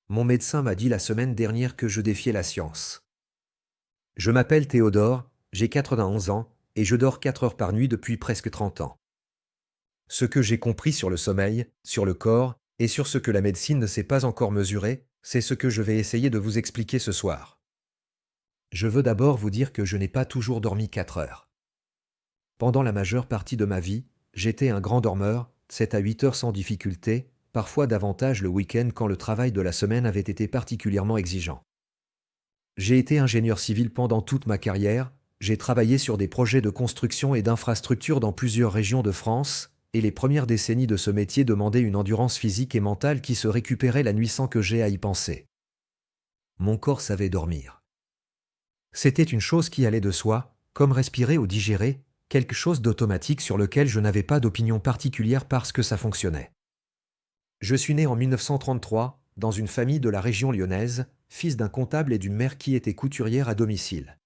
Mon médecin m'a dit la semaine dernière que je défiais la science. Je m'appelle Théodore, j'ai 91 ans, et je dors 4 heures par nuit depuis presque 30 ans. Ce que j'ai compris sur le sommeil, sur le corps, et sur ce que la médecine ne sait pas encore mesurer, c'est ce que je vais essayer de vous expliquer ce soir. Je veux d'abord vous dire que je n'ai pas toujours dormi 4 heures. Pendant la majeure partie de ma vie, j'étais un grand dormeur, 7 à 8 heures sans difficulté, parfois davantage le week-end quand le travail de la semaine avait été particulièrement exigeant. J'ai été ingénieur civil pendant toute ma carrière, j'ai travaillé sur des projets de construction et d'infrastructure dans plusieurs régions de France, et les premières décennies de ce métier demandaient une endurance physique et mentale qui se récupérait la nuit sans que j'aie à y penser. Mon corps savait dormir. C'était une chose qui allait de soi, comme respirer ou digérer, quelque chose d'automatique sur lequel je n'avais pas d'opinion particulière parce que ça fonctionnait. Je suis né en 1933, dans une famille de la région lyonnaise, fils d'un comptable et d'une mère qui était couturière à domicile.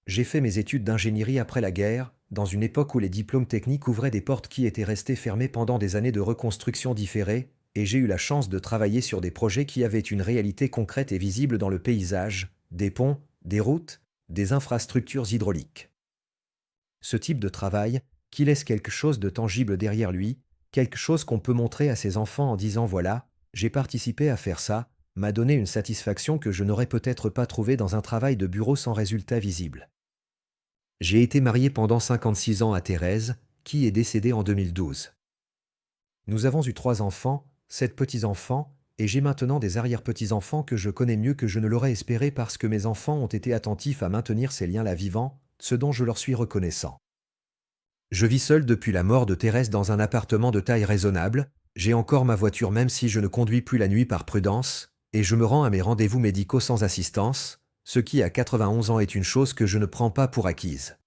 J'ai fait mes études d'ingénierie après la guerre, dans une époque où les diplômes techniques ouvraient des portes qui étaient restées fermées pendant des années de reconstruction différée, et j'ai eu la chance de travailler sur des projets qui avaient une réalité concrète et visible dans le paysage, des ponts, des routes, des infrastructures hydrauliques. Ce type de travail, qui laisse quelque chose de tangible derrière lui, quelque chose qu'on peut montrer à ses enfants en disant voilà, j'ai participé à faire ça, m'a donné une satisfaction que je n'aurais peut-être pas trouvée dans un travail de bureau sans résultat visible. J'ai été marié pendant 56 ans à Thérèse, qui est décédée en 2012. Nous avons eu 3 enfants, 7 petits-enfants, et j'ai maintenant des arrière-petits-enfants que je connais mieux que je ne l'aurais espéré parce que mes enfants ont été attentifs à maintenir ces liens-là vivants, ce dont je leur suis reconnaissant. Je vis seul depuis la mort de Thérèse dans un appartement de taille raisonnable, j'ai encore ma voiture même si je ne conduis plus la nuit par prudence, et je me rends à mes rendez-vous médicaux sans assistance, ce qui à 91 ans est une chose que je ne prends pas pour acquise.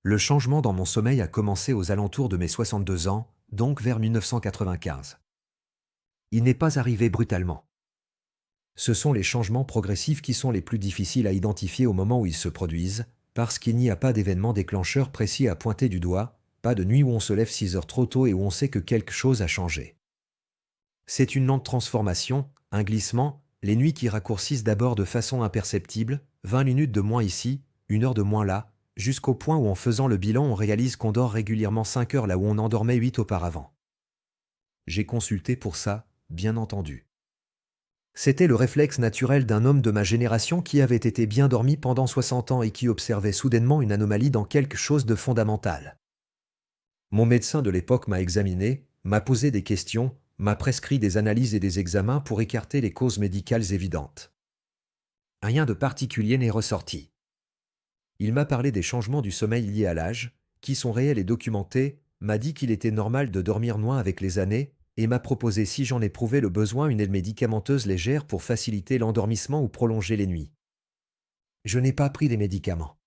Le changement dans mon sommeil a commencé aux alentours de mes 62 ans, donc vers 1995. Il n'est pas arrivé brutalement. Ce sont les changements progressifs qui sont les plus difficiles à identifier au moment où ils se produisent, parce qu'il n'y a pas d'événement déclencheur précis à pointer du doigt, pas de nuit où on se lève 6 heures trop tôt et où on sait que quelque chose a changé. C'est une lente transformation, un glissement, les nuits qui raccourcissent d'abord de façon imperceptible, 20 minutes de moins ici, 1 heure de moins là, jusqu'au point où en faisant le bilan on réalise qu'on dort régulièrement 5 heures là où on en dormait 8 auparavant. J'ai consulté pour ça, bien entendu. C'était le réflexe naturel d'un homme de ma génération qui avait été bien dormi pendant 60 ans et qui observait soudainement une anomalie dans quelque chose de fondamental. Mon médecin de l'époque m'a examiné, m'a posé des questions, m'a prescrit des analyses et des examens pour écarter les causes médicales évidentes. Rien de particulier n'est ressorti. Il m'a parlé des changements du sommeil liés à l'âge, qui sont réels et documentés, m'a dit qu'il était normal de dormir moins avec les années, et m'a proposé si j'en éprouvais le besoin une aide médicamenteuse légère pour faciliter l'endormissement ou prolonger les nuits. Je n'ai pas pris des médicaments.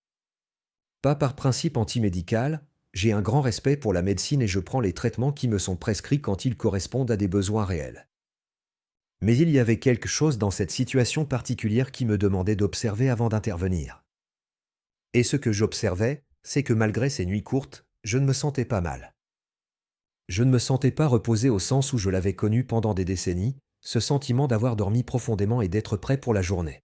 Pas par principe antimédical, j'ai un grand respect pour la médecine et je prends les traitements qui me sont prescrits quand ils correspondent à des besoins réels. Mais il y avait quelque chose dans cette situation particulière qui me demandait d'observer avant d'intervenir. Et ce que j'observais, c'est que malgré ces nuits courtes, je ne me sentais pas mal. Je ne me sentais pas reposé au sens où je l'avais connu pendant des décennies, ce sentiment d'avoir dormi profondément et d'être prêt pour la journée.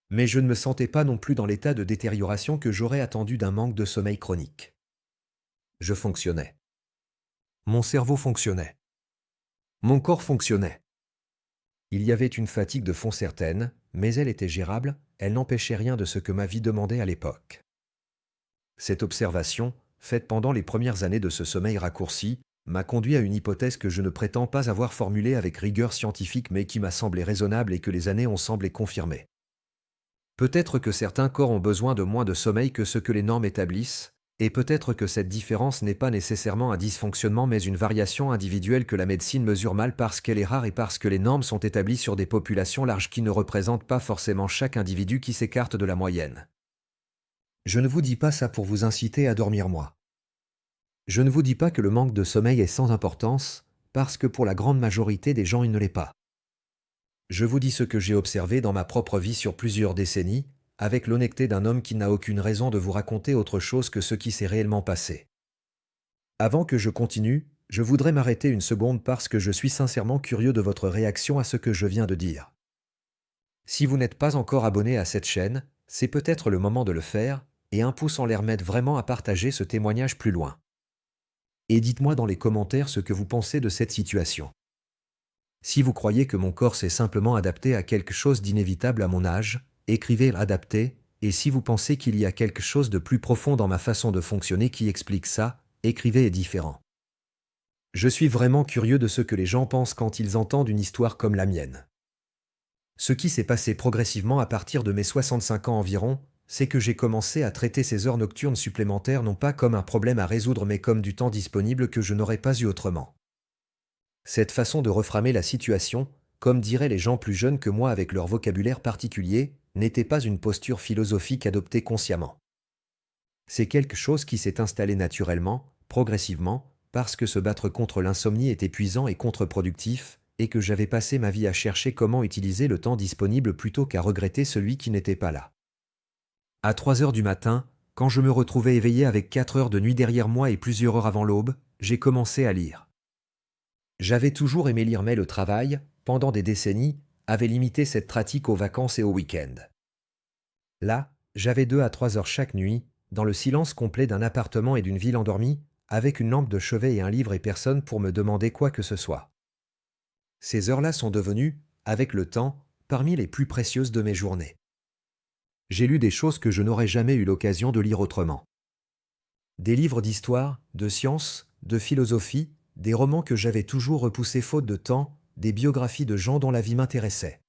Mais je ne me sentais pas non plus dans l'état de détérioration que j'aurais attendu d'un manque de sommeil chronique. Je fonctionnais. Mon cerveau fonctionnait. Mon corps fonctionnait. Il y avait une fatigue de fond certaine, mais elle était gérable, elle n'empêchait rien de ce que ma vie demandait à l'époque. Cette observation, faite pendant les premières années de ce sommeil raccourci, m'a conduit à une hypothèse que je ne prétends pas avoir formulée avec rigueur scientifique mais qui m'a semblé raisonnable et que les années ont semblé confirmer. Peut-être que certains corps ont besoin de moins de sommeil que ce que les normes établissent, et peut-être que cette différence n'est pas nécessairement un dysfonctionnement mais une variation individuelle que la médecine mesure mal parce qu'elle est rare et parce que les normes sont établies sur des populations larges qui ne représentent pas forcément chaque individu qui s'écarte de la moyenne. Je ne vous dis pas ça pour vous inciter à dormir moins. Je ne vous dis pas que le manque de sommeil est sans importance, parce que pour la grande majorité des gens il ne l'est pas. Je vous dis ce que j'ai observé dans ma propre vie sur plusieurs décennies, avec l'honnêteté d'un homme qui n'a aucune raison de vous raconter autre chose que ce qui s'est réellement passé. Avant que je continue, Je voudrais m'arrêter une seconde parce que je suis sincèrement curieux de votre réaction à ce que je viens de dire. Si vous n'êtes pas encore abonné à cette chaîne, c'est peut-être le moment de le faire, et un pouce en l'air m'aide vraiment à partager ce témoignage plus loin. Et dites-moi dans les commentaires ce que vous pensez de cette situation. Si vous croyez que mon corps s'est simplement adapté à quelque chose d'inévitable à mon âge, écrivez adapté, et si vous pensez qu'il y a quelque chose de plus profond dans ma façon de fonctionner qui explique ça, écrivez est différent. Je suis vraiment curieux de ce que les gens pensent quand ils entendent une histoire comme la mienne. Ce qui s'est passé progressivement à partir de mes 65 ans environ, c'est que j'ai commencé à traiter ces heures nocturnes supplémentaires non pas comme un problème à résoudre mais comme du temps disponible que je n'aurais pas eu autrement. Cette façon de reframer la situation, comme diraient les gens plus jeunes que moi avec leur vocabulaire particulier, n'était pas une posture philosophique adoptée consciemment. C'est quelque chose qui s'est installé naturellement, progressivement, parce que se battre contre l'insomnie est épuisant et contre-productif, et que j'avais passé ma vie à chercher comment utiliser le temps disponible plutôt qu'à regretter celui qui n'était pas là. À 3 heures du matin, quand je me retrouvais éveillé avec 4 heures de nuit derrière moi et plusieurs heures avant l'aube, j'ai commencé à lire. J'avais toujours aimé lire mais le travail, pendant des décennies, avait limité cette pratique aux vacances et aux week-ends. Là, j'avais 2 à 3 heures chaque nuit, dans le silence complet d'un appartement et d'une ville endormie, avec une lampe de chevet et un livre et personne pour me demander quoi que ce soit. Ces heures-là sont devenues, avec le temps, parmi les plus précieuses de mes journées. J'ai lu des choses que je n'aurais jamais eu l'occasion de lire autrement. Des livres d'histoire, de science, de philosophie, des romans que j'avais toujours repoussés faute de temps, des biographies de gens dont la vie m'intéressait.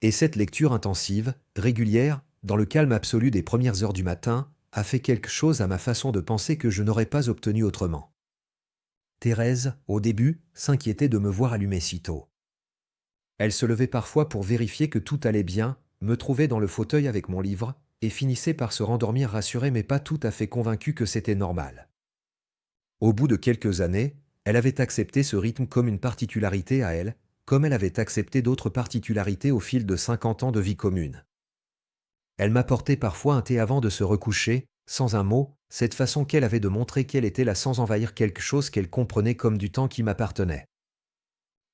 Et cette lecture intensive, régulière, dans le calme absolu des premières heures du matin, a fait quelque chose à ma façon de penser que je n'aurais pas obtenu autrement. Thérèse, au début, s'inquiétait de me voir allumer si tôt. Elle se levait parfois pour vérifier que tout allait bien, me trouvait dans le fauteuil avec mon livre, et finissait par se rendormir rassurée mais pas tout à fait convaincue que c'était normal. Au bout de quelques années, elle avait accepté ce rythme comme une particularité à elle, comme elle avait accepté d'autres particularités au fil de 50 ans de vie commune. Elle m'apportait parfois un thé avant de se recoucher, sans un mot, cette façon qu'elle avait de montrer qu'elle était là sans envahir quelque chose qu'elle comprenait comme du temps qui m'appartenait.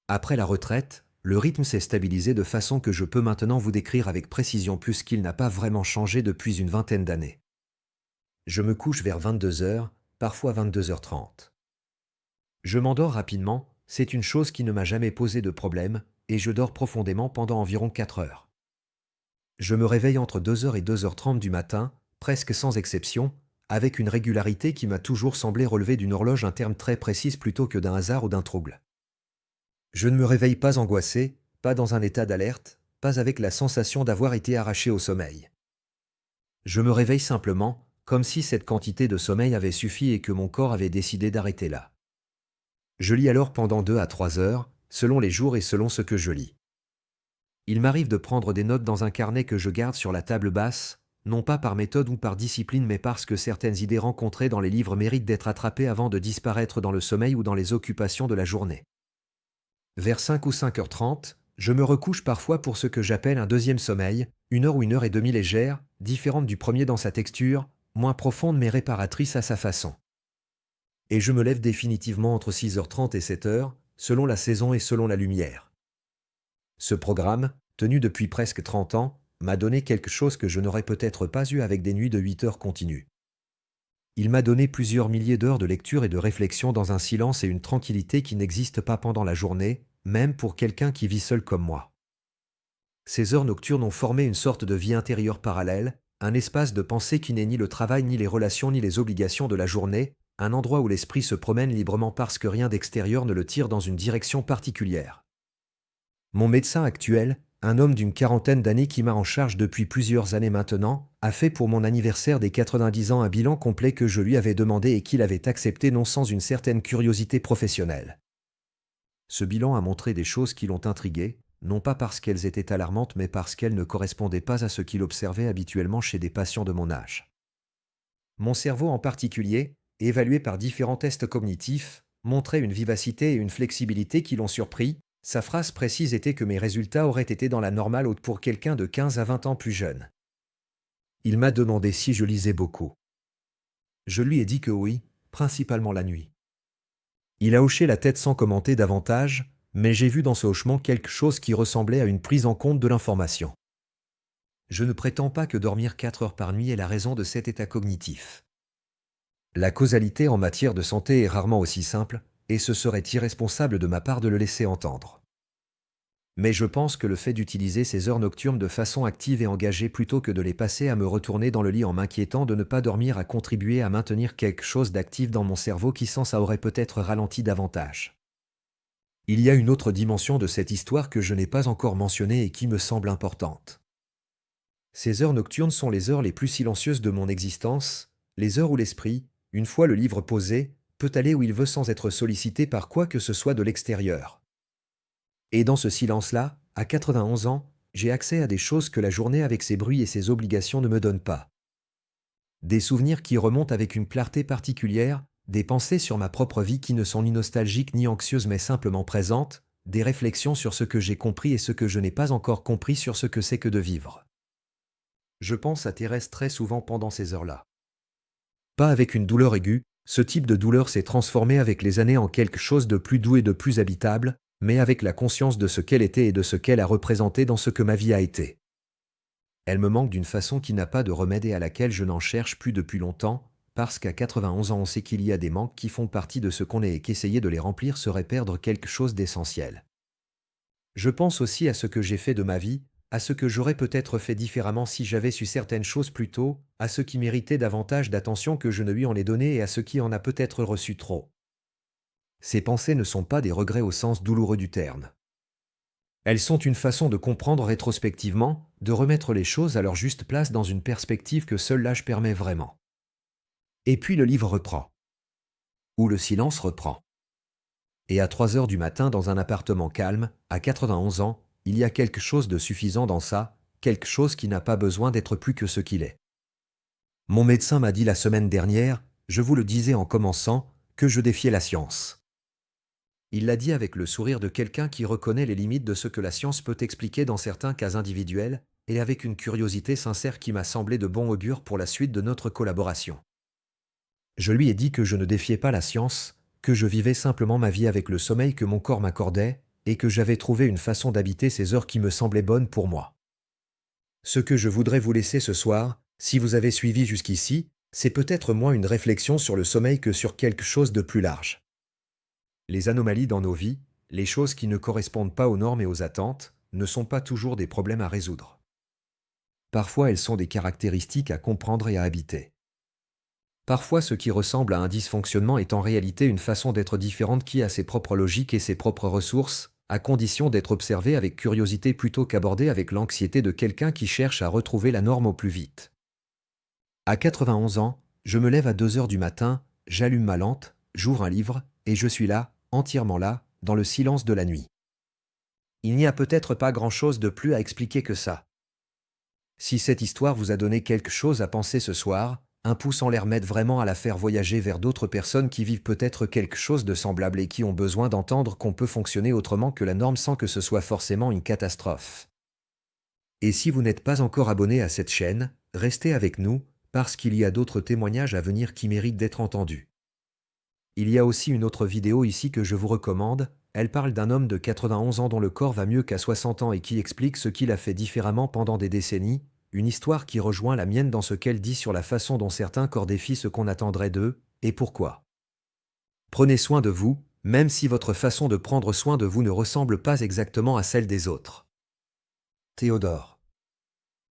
Après la retraite, le rythme s'est stabilisé de façon que je peux maintenant vous décrire avec précision puisqu'il n'a pas vraiment changé depuis une vingtaine d'années. Je me couche vers 22 heures, parfois 22h30. Je m'endors rapidement, c'est une chose qui ne m'a jamais posé de problème, et je dors profondément pendant environ 4 heures. Je me réveille entre 2h et 2h30 du matin, presque sans exception, avec une régularité qui m'a toujours semblé relever d'une horloge un terme très précis plutôt que d'un hasard ou d'un trouble. Je ne me réveille pas angoissé, pas dans un état d'alerte, pas avec la sensation d'avoir été arraché au sommeil. Je me réveille simplement, comme si cette quantité de sommeil avait suffi et que mon corps avait décidé d'arrêter là. Je lis alors pendant 2 à 3 heures, selon les jours et selon ce que je lis. Il m'arrive de prendre des notes dans un carnet que je garde sur la table basse, non pas par méthode ou par discipline mais parce que certaines idées rencontrées dans les livres méritent d'être attrapées avant de disparaître dans le sommeil ou dans les occupations de la journée. Vers 5 ou 5h30, je me recouche parfois pour ce que j'appelle un deuxième sommeil, 1 heure ou 1 heure et demie légère, différente du premier dans sa texture, moins profonde mais réparatrice à sa façon. Et je me lève définitivement entre 6h30 et 7h, selon la saison et selon la lumière. Ce programme, tenu depuis presque 30 ans, m'a donné quelque chose que je n'aurais peut-être pas eu avec des nuits de 8 heures continues. Il m'a donné plusieurs milliers d'heures de lecture et de réflexion dans un silence et une tranquillité qui n'existent pas pendant la journée, même pour quelqu'un qui vit seul comme moi. Ces heures nocturnes ont formé une sorte de vie intérieure parallèle, un espace de pensée qui n'est ni le travail ni les relations ni les obligations de la journée, un endroit où l'esprit se promène librement parce que rien d'extérieur ne le tire dans une direction particulière. Mon médecin actuel, un homme d'une quarantaine d'années qui m'a en charge depuis plusieurs années maintenant, a fait pour mon anniversaire des 90 ans un bilan complet que je lui avais demandé et qu'il avait accepté non sans une certaine curiosité professionnelle. Ce bilan a montré des choses qui l'ont intrigué, non pas parce qu'elles étaient alarmantes mais parce qu'elles ne correspondaient pas à ce qu'il observait habituellement chez des patients de mon âge. Mon cerveau en particulier, évalué par différents tests cognitifs, montrait une vivacité et une flexibilité qui l'ont surpris. Sa phrase précise était que mes résultats auraient été dans la normale haute pour quelqu'un de 15 à 20 ans plus jeune. Il m'a demandé si je lisais beaucoup. Je lui ai dit que oui, principalement la nuit. Il a hoché la tête sans commenter davantage, mais j'ai vu dans ce hochement quelque chose qui ressemblait à une prise en compte de l'information. Je ne prétends pas que dormir 4 heures par nuit est la raison de cet état cognitif. La causalité en matière de santé est rarement aussi simple, et ce serait irresponsable de ma part de le laisser entendre. Mais je pense que le fait d'utiliser ces heures nocturnes de façon active et engagée plutôt que de les passer à me retourner dans le lit en m'inquiétant de ne pas dormir a contribué à maintenir quelque chose d'actif dans mon cerveau qui sans ça aurait peut-être ralenti davantage. Il y a une autre dimension de cette histoire que je n'ai pas encore mentionnée et qui me semble importante. Ces heures nocturnes sont les heures les plus silencieuses de mon existence, les heures où l'esprit, une fois le livre posé, peut aller où il veut sans être sollicité par quoi que ce soit de l'extérieur. Et dans ce silence-là, à 91 ans, j'ai accès à des choses que la journée avec ses bruits et ses obligations ne me donne pas. Des souvenirs qui remontent avec une clarté particulière, des pensées sur ma propre vie qui ne sont ni nostalgiques ni anxieuses mais simplement présentes, des réflexions sur ce que j'ai compris et ce que je n'ai pas encore compris sur ce que c'est que de vivre. Je pense à Thérèse très souvent pendant ces heures-là. Pas avec une douleur aiguë, ce type de douleur s'est transformé avec les années en quelque chose de plus doux et de plus habitable, mais avec la conscience de ce qu'elle était et de ce qu'elle a représenté dans ce que ma vie a été. Elle me manque d'une façon qui n'a pas de remède et à laquelle je n'en cherche plus depuis longtemps, parce qu'à 91 ans on sait qu'il y a des manques qui font partie de ce qu'on est et qu'essayer de les remplir serait perdre quelque chose d'essentiel. Je pense aussi à ce que j'ai fait de ma vie, à ce que j'aurais peut-être fait différemment si j'avais su certaines choses plus tôt, à ce qui méritait davantage d'attention que je ne lui en ai donné et à ce qui en a peut-être reçu trop. Ces pensées ne sont pas des regrets au sens douloureux du terme. Elles sont une façon de comprendre rétrospectivement, de remettre les choses à leur juste place dans une perspective que seul l'âge permet vraiment. Et puis le livre reprend. Ou le silence reprend. Et à 3 heures du matin dans un appartement calme, à 91 ans, il y a quelque chose de suffisant dans ça, quelque chose qui n'a pas besoin d'être plus que ce qu'il est. Mon médecin m'a dit la semaine dernière, je vous le disais en commençant, que je défiais la science. Il l'a dit avec le sourire de quelqu'un qui reconnaît les limites de ce que la science peut expliquer dans certains cas individuels, et avec une curiosité sincère qui m'a semblé de bon augure pour la suite de notre collaboration. Je lui ai dit que je ne défiais pas la science, que je vivais simplement ma vie avec le sommeil que mon corps m'accordait, et que j'avais trouvé une façon d'habiter ces heures qui me semblaient bonnes pour moi. Ce que je voudrais vous laisser ce soir, si vous avez suivi jusqu'ici, c'est peut-être moins une réflexion sur le sommeil que sur quelque chose de plus large. Les anomalies dans nos vies, les choses qui ne correspondent pas aux normes et aux attentes, ne sont pas toujours des problèmes à résoudre. Parfois elles sont des caractéristiques à comprendre et à habiter. Parfois ce qui ressemble à un dysfonctionnement est en réalité une façon d'être différente qui a ses propres logiques et ses propres ressources, à condition d'être observé avec curiosité plutôt qu'abordé avec l'anxiété de quelqu'un qui cherche à retrouver la norme au plus vite. À 91 ans, je me lève à 2 heures du matin, j'allume ma lampe, j'ouvre un livre, et je suis là, entièrement là, dans le silence de la nuit. Il n'y a peut-être pas grand-chose de plus à expliquer que ça. Si cette histoire vous a donné quelque chose à penser ce soir, un pouce en l'air m'aide vraiment à la faire voyager vers d'autres personnes qui vivent peut-être quelque chose de semblable et qui ont besoin d'entendre qu'on peut fonctionner autrement que la norme sans que ce soit forcément une catastrophe. Et si vous n'êtes pas encore abonné à cette chaîne, restez avec nous, parce qu'il y a d'autres témoignages à venir qui méritent d'être entendus. Il y a aussi une autre vidéo ici que je vous recommande, elle parle d'un homme de 91 ans dont le corps va mieux qu'à 60 ans et qui explique ce qu'il a fait différemment pendant des décennies, une histoire qui rejoint la mienne dans ce qu'elle dit sur la façon dont certains corps défient ce qu'on attendrait d'eux, et pourquoi. Prenez soin de vous, même si votre façon de prendre soin de vous ne ressemble pas exactement à celle des autres. Théodore.